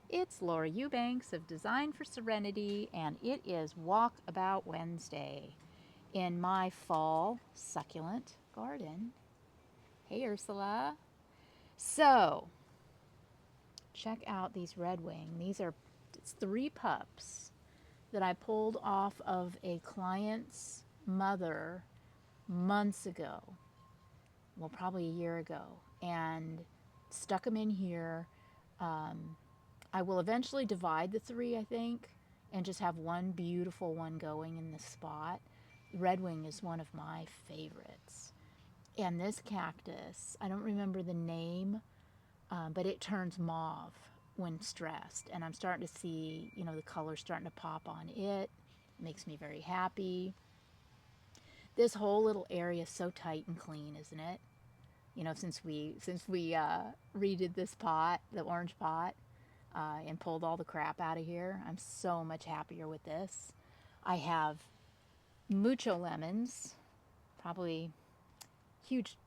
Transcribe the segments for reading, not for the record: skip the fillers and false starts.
It's Laura Eubanks of Design for Serenity, and it is Walkabout Wednesday in my fall succulent garden. Hey, Ursula. So, check out these Red Wing. It's three pups that I pulled off of a client's mother months ago. Well, probably a year ago, and stuck them in here. I will eventually divide the three, I think, and just have one beautiful one going in this spot. Red Wing is one of my favorites. And this cactus, I don't remember the name, but it turns mauve when stressed. And I'm starting to see, the color starting to pop on it. Makes me very happy. This whole little area is so tight and clean, isn't it? Since we redid this pot, the orange pot, and pulled all the crap out of here. I'm so much happier with this. I have mucho lemons, probably huge,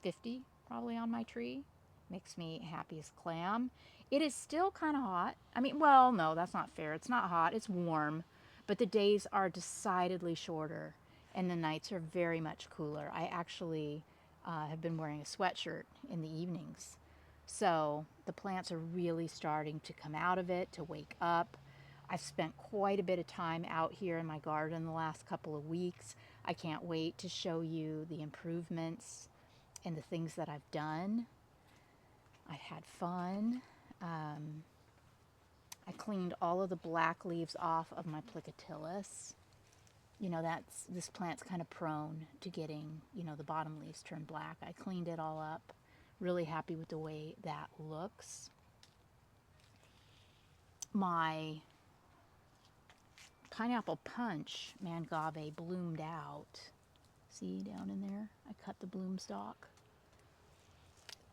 50 probably on my tree. Makes me happy as clam. It is still kind of hot. Well, no, that's not fair. It's not hot, it's warm, but the days are decidedly shorter and the nights are very much cooler. I actually have been wearing a sweatshirt in the evenings. So the plants are really starting to come out of it, to wake up. I've spent quite a bit of time out here in my garden the last couple of weeks. I can't wait to show you the improvements and the things that I've done. I've had fun. I cleaned all of the black leaves off of my plicatillus. This plant's kind of prone to getting, the bottom leaves turn black. I cleaned it all up. Really happy with the way that looks. My pineapple punch mangave bloomed out. See down in there? I cut the bloom stalk.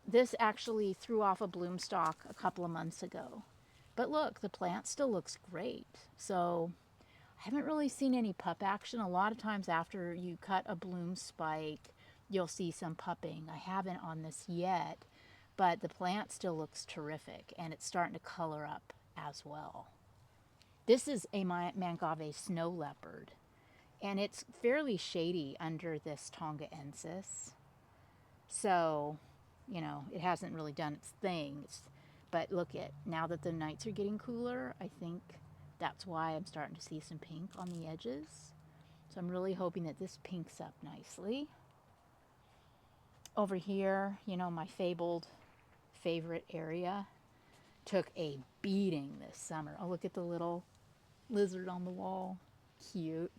This actually threw off a bloom stalk a couple of months ago. But look, the plant still looks great. So I haven't really seen any pup action. A lot of times after you cut a bloom spike, you'll see some pupping. I haven't on this yet, but the plant still looks terrific and it's starting to color up as well. This is a mangave snow leopard, and it's fairly shady under this tongaensis. So, it hasn't really done its thing. But look now that the nights are getting cooler, I think that's why I'm starting to see some pink on the edges. So I'm really hoping that this pinks up nicely. Over here, my fabled favorite area took a beating this summer. Oh, look at the little lizard on the wall. Cute.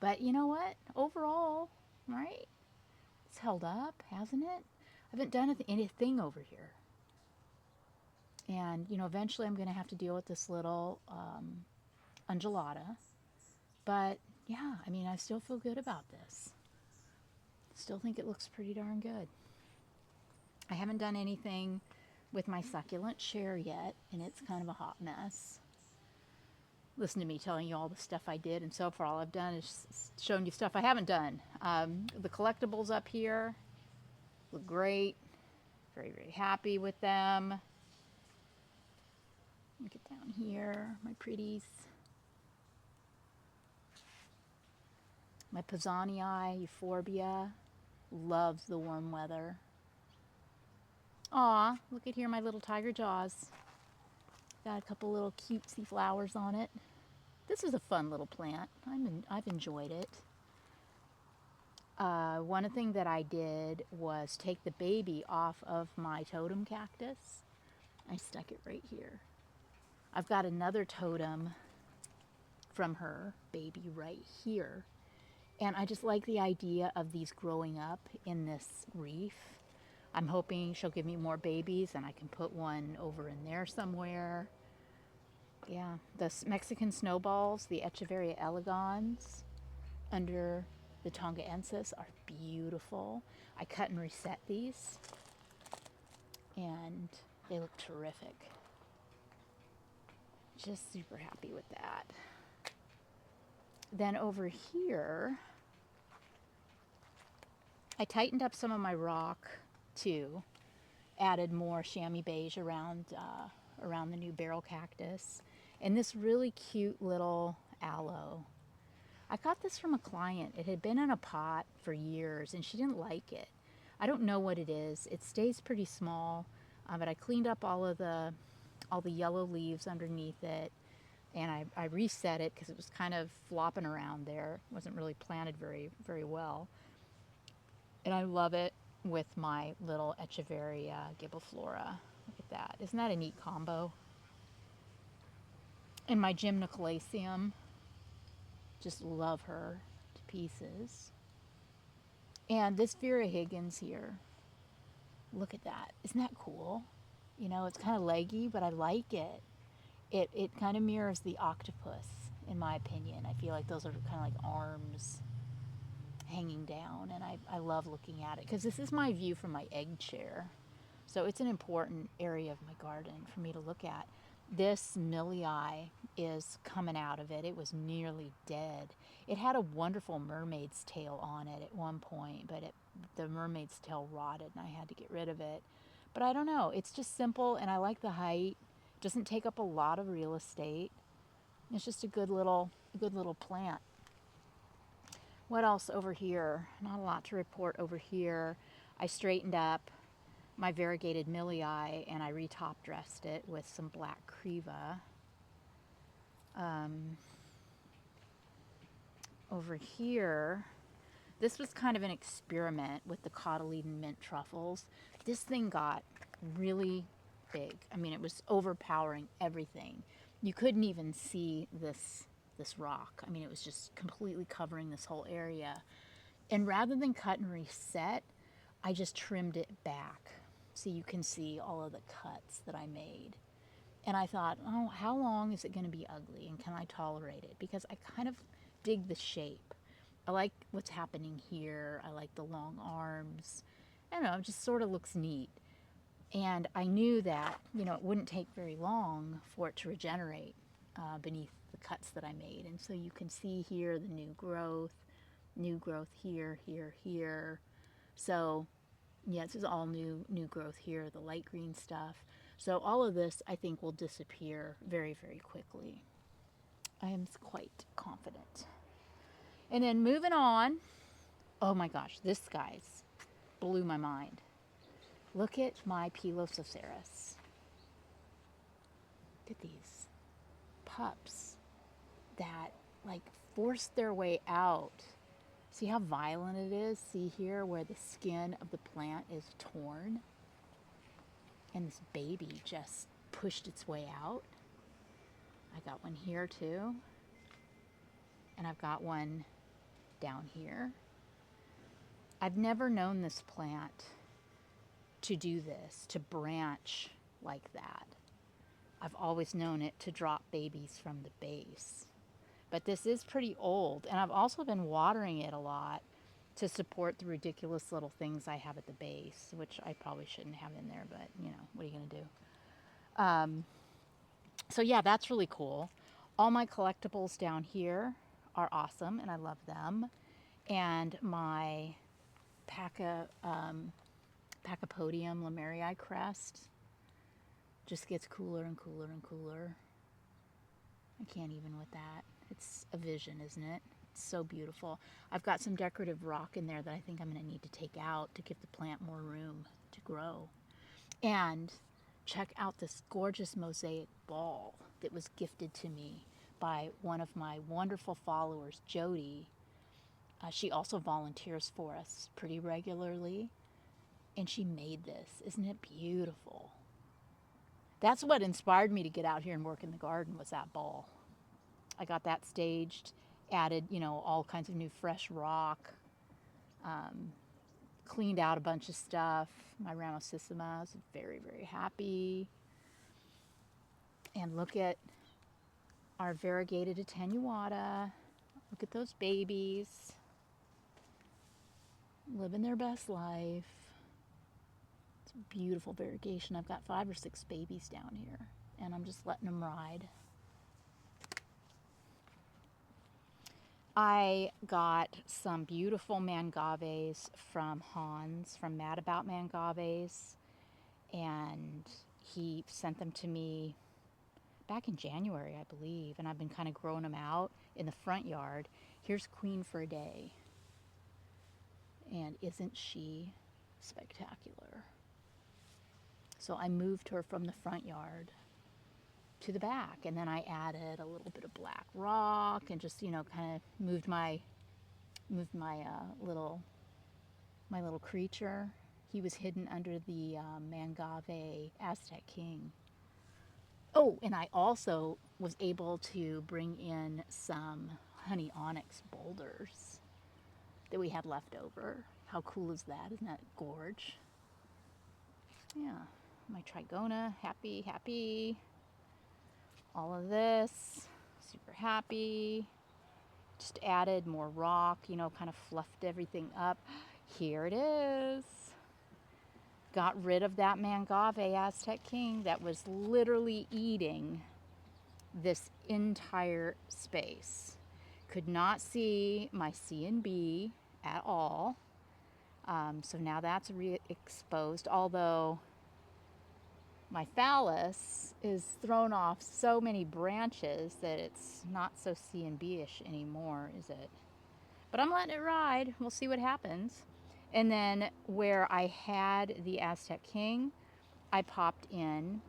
But you know what? Overall, right? It's held up, hasn't it? I haven't done anything over here. And, eventually I'm going to have to deal with this little undulata. But, yeah, I still feel good about this. Still think it looks pretty darn good. I haven't done anything with my succulent chair yet, and it's kind of a hot mess. Listen to me telling you all the stuff I did, and so far all I've done is shown you stuff I haven't done. The collectibles up here look great. Very, very happy with them. Look at down here, my pretties. My Pisanii euphorbia loves the warm weather. Aw, look at here, my little tiger jaws. Got a couple little cutesy flowers on it. This is a fun little plant. I've enjoyed it. One thing that I did was take the baby off of my totem cactus. I stuck it right here. I've got another totem from her baby right here. And I just like the idea of these growing up in this reef. I'm hoping she'll give me more babies and I can put one over in there somewhere. Yeah, the Mexican snowballs, the Echeveria elegans under the tongaensis are beautiful. I cut and reset these and they look terrific. Just super happy with that. Then over here, I tightened up some of my rock too. Added more chamois beige around the new barrel cactus. And this really cute little aloe. I got this from a client. It had been in a pot for years and she didn't like it. I don't know what it is. It stays pretty small, but I cleaned up all the yellow leaves underneath it, and I reset it because it was kind of flopping around there. It wasn't really planted very well. And I love it with my little Echeveria gibeliflora. Look at that. Isn't that a neat combo? And my Gymnocalycium, just love her to pieces. And this Vera Higgins here, look at that. Isn't that cool? You know, it's kind of leggy, but I like it. It kind of mirrors the octopus, in my opinion. I feel like those are kind of like arms hanging down, and I love looking at it because this is my view from my egg chair. So it's an important area of my garden for me to look at. This Millii is coming out of it. It was nearly dead. It had a wonderful mermaid's tail on it at one point, but the mermaid's tail rotted and I had to get rid of it. But I don't know. It's just simple, and I like the height. It doesn't take up a lot of real estate. It's just a good little plant. What else over here? Not a lot to report over here. I straightened up my variegated Millii and I retop dressed it with some black creva. Over here, this was kind of an experiment with the cotyledon mint truffles. This thing got really big. I mean, it was overpowering everything. You couldn't even see this rock. I mean, it was just completely covering this whole area. And rather than cut and reset, I just trimmed it back so you can see all of the cuts that I made. And I thought, oh, how long is it going to be ugly, and can I tolerate it? Because I kind of dig the shape. I like what's happening here. I like the long arms. I don't know, it just sort of looks neat. And I knew that, you know, it wouldn't take very long for it to regenerate beneath the cuts that I made. And so you can see here the new growth here, here. So yeah, this is all new growth here, the light green stuff. So all of this, I think, will disappear very quickly. I am quite confident. And then moving on, oh my gosh, this guy's blew my mind. Look at my Pilosoceras. Look at these pups that like forced their way out. See how violent it is? See here where the skin of the plant is torn? And this baby just pushed its way out. I got one here too. And I've got one down here. I've never known this plant to do this, to branch like that. I've always known it to drop babies from the base. But this is pretty old, and I've also been watering it a lot to support the ridiculous little things I have at the base, which I probably shouldn't have in there, but you know, what are you going to do? So yeah, that's really cool. All my collectibles down here are awesome, and I love them. And my Pachypodium Lemerii crest just gets cooler and cooler and cooler. I can't even with that. It's a vision, isn't it? It's so beautiful. I've got some decorative rock in there that I think I'm going to need to take out to give the plant more room to grow. And check out this gorgeous mosaic ball that was gifted to me by one of my wonderful followers, Jody. She also volunteers for us pretty regularly, and she made this. Isn't it beautiful? That's what inspired me to get out here and work in the garden, was that ball. I got that staged, added, you know, all kinds of new fresh rock, cleaned out a bunch of stuff. My Ramosissima is very happy. And look at our variegated attenuata. Look at those babies living their best life. It's a beautiful variegation. I've got 5 or 6 babies down here, and I'm just letting them ride. I got some beautiful mangaves from Hans, from Mad About Mangaves, and he sent them to me back in January, I believe, and I've been kind of growing them out in the front yard. Here's Queen for a day, and isn't she spectacular? So I moved her from the front yard to the back, and then I added a little bit of black rock and just, you know, kind of moved my little creature. He was hidden under the Mangave Aztec King. Oh, and I also was able to bring in some honey onyx boulders that we had left over. How cool is that? Isn't that gorge? Yeah, my trigona, happy. All of this, super happy. Just added more rock, you know, kind of fluffed everything up. Here it is. Got rid of that Mangave Aztec King that was literally eating this entire space. Could not see my C and B at all. So now that's re-exposed, although my phallus is thrown off so many branches that it's not so C and B-ish anymore, is it? But I'm letting it ride. We'll see what happens. And then where I had the Aztec King, I popped in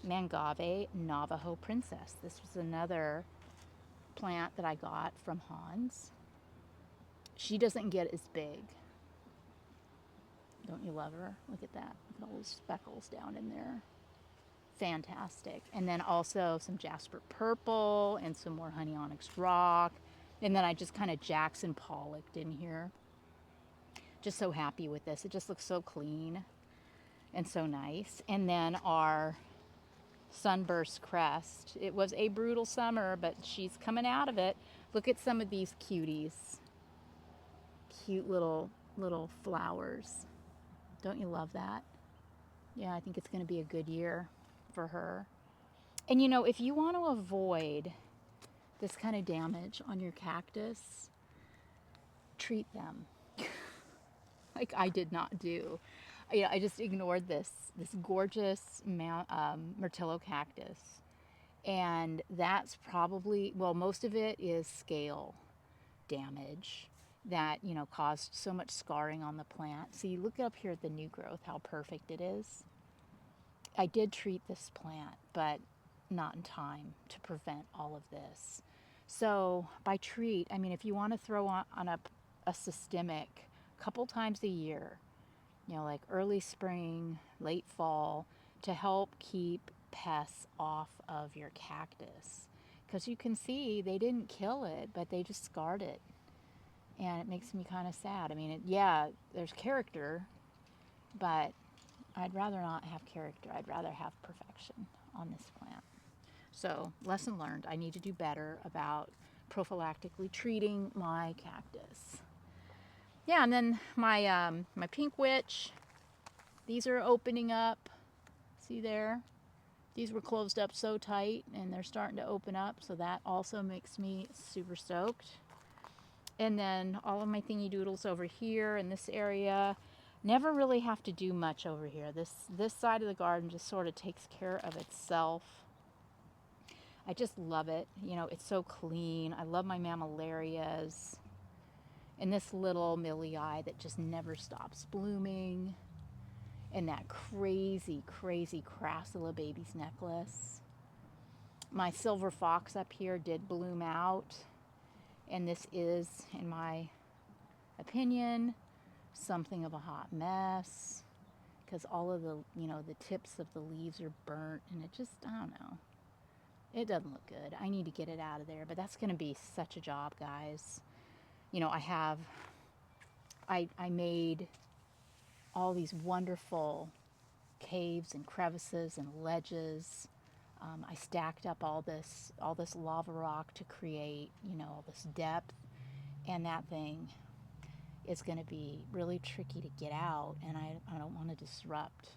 Mangave Navajo Princess. This was another plant that I got from Hans. She doesn't get as big. Don't you love her? Look at that. Look at all those speckles down in there. Fantastic. And then also some Jasper Purple and some more Honey Onyx Rock. And then I just kind of Jackson Pollocked in here. Just so happy with this. It just looks so clean and so nice. And then our Sunburst Crest. It was a brutal summer, but she's coming out of it. Look at some of these cuties. Cute little flowers. Don't you love that? Yeah, I think it's going to be a good year for her. And you know, if you want to avoid this kind of damage on your cactus, treat them. Like I did not do. I just ignored this gorgeous Myrtillo cactus. And that's probably, well, most of it is scale damage that, you know, caused so much scarring on the plant. See, look up here at the new growth, how perfect it is. I did treat this plant, but not in time to prevent all of this. So by treat, I mean, if you want to throw on a systemic couple times a year, you know, like early spring, late fall, to help keep pests off of your cactus. Because you can see they didn't kill it, but they just scarred it. And it makes me kind of sad. I mean, yeah, there's character, but I'd rather not have character. I'd rather have perfection on this plant. So, lesson learned. I need to do better about prophylactically treating my cactus. Yeah, and then my my pink witch, these are opening up. See there? These were closed up so tight, and they're starting to open up, so that also makes me super stoked. And then all of my thingy doodles over here in this area. Never really have to do much over here. This side of the garden just sort of takes care of itself. I just love it. You know, it's so clean. I love my mammillarias. And this little millii that just never stops blooming. And that crazy crassula baby's necklace. My silver fox up here did bloom out. And this is, in my opinion, something of a hot mess. Because all of the, you know, the tips of the leaves are burnt. And it just, I don't know. It doesn't look good. I need to get it out of there. But that's going to be such a job, guys. You know, I made all these wonderful caves and crevices and ledges. I stacked up all this lava rock to create, you know, all this depth. And that thing is going to be really tricky to get out. And I don't want to disrupt,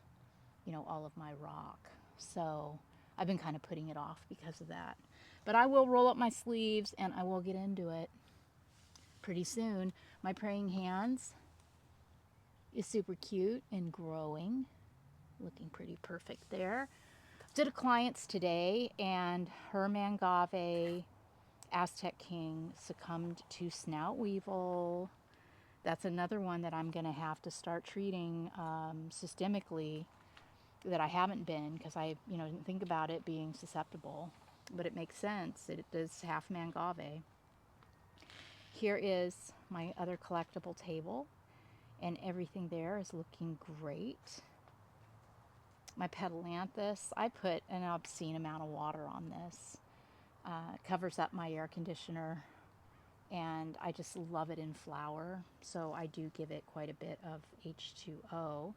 you know, all of my rock. So I've been kind of putting it off because of that. But I will roll up my sleeves and I will get into it pretty soon. My praying hands is super cute and growing. looking pretty perfect there. Did a client's today, and her Mangave Aztec King succumbed to snout weevil. That's another one that I'm going to have to start treating systemically, that I haven't been, because I didn't think about it being susceptible, but it makes sense. It is half Mangave. Here is my other collectible table, and everything there is looking great. My Petalanthus, I put an obscene amount of water on this. It covers up my air conditioner, and I just love it in flower, so I do give it quite a bit of H2O.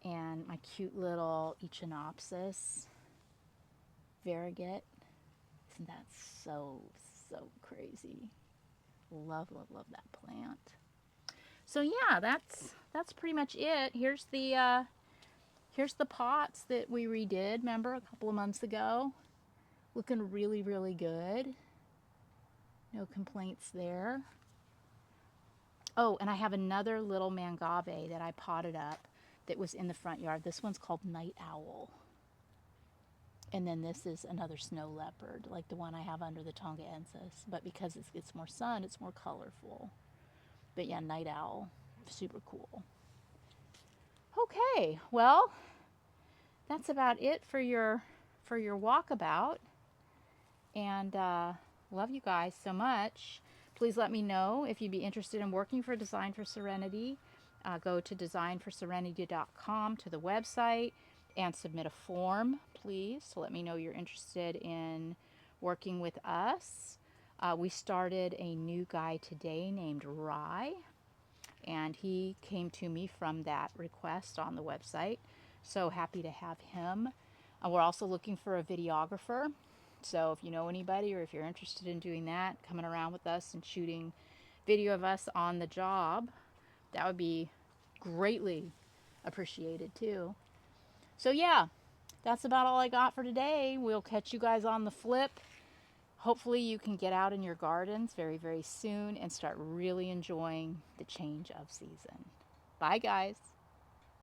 And my cute little Echinopsis variegated. Isn't that so crazy? Love, love, love that plant. So yeah, that's pretty much it. Here's the pots that we redid, remember, a couple of months ago. Looking really, really good. No complaints there. Oh, and I have another little Mangave that I potted up that was in the front yard. This one's called Night Owl. And then this is another snow leopard, like the one I have under the Tongaensis. But because it gets more sun, it's more colorful. But yeah, Night Owl, super cool. Okay, well, that's about it for your walkabout. And love you guys so much. Please let me know if you'd be interested in working for Design for Serenity. Go to designforserenity.com, to the website, and submit a form, please, to let me know you're interested in working with us. We started a new guy today named Rye, and he came to me from that request on the website. So happy to have him. We're also looking for a videographer. So if you know anybody, or if you're interested in doing that, coming around with us and shooting video of us on the job, that would be greatly appreciated too. So yeah, that's about all I got for today. We'll catch you guys on the flip. Hopefully you can get out in your gardens very, very soon and start really enjoying the change of season. Bye guys.